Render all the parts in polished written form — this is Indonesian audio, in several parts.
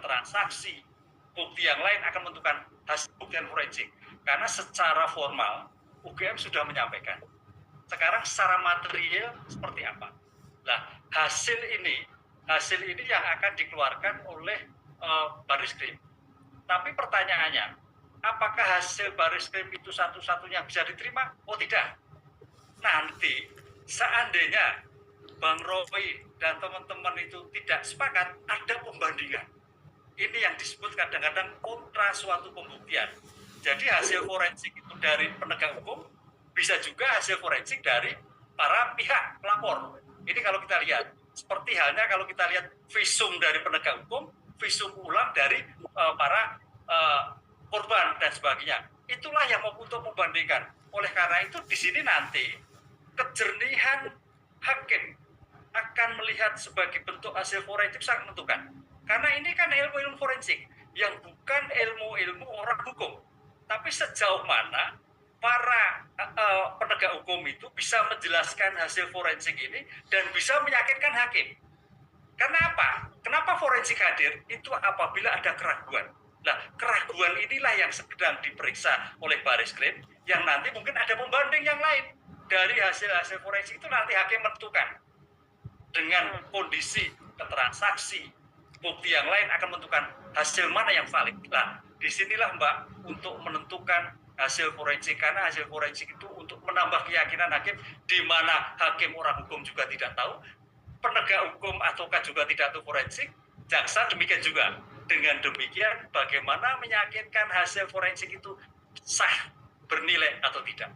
keterangan saksi, bukti yang lain akan menentukan hasil buktian forensik. Karena secara formal UGM sudah menyampaikan. Sekarang secara material seperti apa? Nah, hasil ini yang akan dikeluarkan oleh Baris-Krim. Tapi pertanyaannya, apakah hasil Baris-Krim itu satu-satunya bisa diterima? Oh tidak. Nanti seandainya Bang Roy dan teman-teman itu tidak sepakat, ada pembandingan. Ini yang disebut kadang-kadang kontra suatu pembuktian. Jadi hasil forensik itu dari penegak hukum, bisa juga hasil forensik dari para pihak pelapor. Ini kalau kita lihat, seperti halnya kalau kita lihat visum dari penegak hukum, visum ulang dari para korban dan sebagainya. Itulah yang untuk membandingkan. Oleh karena itu di sini nanti kejernihan hakim akan melihat sebagai bentuk hasil forensik sangat menentukan. Karena ini kan ilmu-ilmu forensik yang bukan ilmu-ilmu orang hukum. Tapi sejauh mana para penegak hukum itu bisa menjelaskan hasil forensik ini dan bisa meyakinkan hakim. Kenapa? Kenapa forensik hadir? Itu apabila ada keraguan. Nah, keraguan inilah yang sedang diperiksa oleh Baris-Krim, yang nanti mungkin ada pembanding yang lain. Dari hasil-hasil forensik itu nanti hakim menentukan. Dengan kondisi keterangan saksi, bukti yang lain akan menentukan hasil mana yang valid. Nah, disinilah Mbak, untuk menentukan hasil forensik, karena hasil forensik itu untuk menambah keyakinan hakim, di mana hakim orang hukum juga tidak tahu, penegak hukum ataukah juga tidak tahu forensik, jaksa demikian juga. Dengan demikian, bagaimana meyakinkan hasil forensik itu sah, bernilai atau tidak.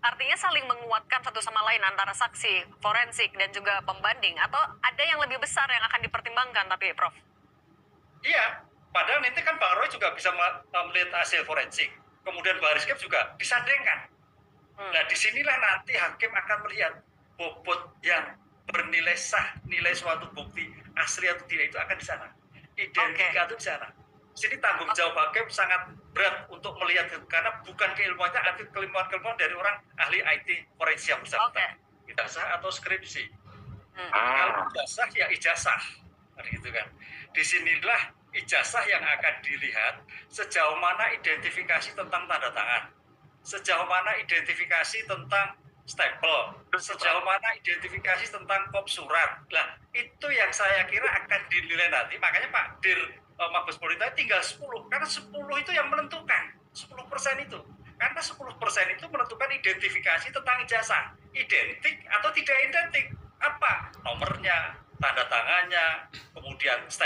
Artinya saling menguatkan satu sama lain antara saksi, forensik, dan juga pembanding, atau ada yang lebih besar yang akan dipertimbangkan tapi Prof? Iya, padahal nanti kan Bang Roy juga bisa melihat hasil forensik, kemudian Baris-Krim juga disandingkan. Nah, disinilah nanti hakim akan melihat bobot yang bernilai sah, nilai suatu bukti asli atau tidak itu akan di sana. Identik itu di sana. Sini tanggung jawab hakim sangat berat untuk melihat, karena bukan keilmuannya, tapi keilmuan dari orang ahli IT forensik yang bersangkutan. Ijazah atau skripsi. Kalau ijazah ya ijazah, gitu kan. Disinilah ijazah yang akan dilihat sejauh mana identifikasi tentang tanda tangan, sejauh mana identifikasi tentang stempel, sejauh mana identifikasi tentang kop surat. Nah, itu yang saya kira akan dinilai nanti. Makanya Pak Dir Mabes Polri tinggal 10, karena 10 itu yang menentukan, 10% itu. Karena 10% itu menentukan identifikasi tentang ijazah, identik atau tidak identik. Apa? Nomornya, tanda tangannya, kemudian stempel.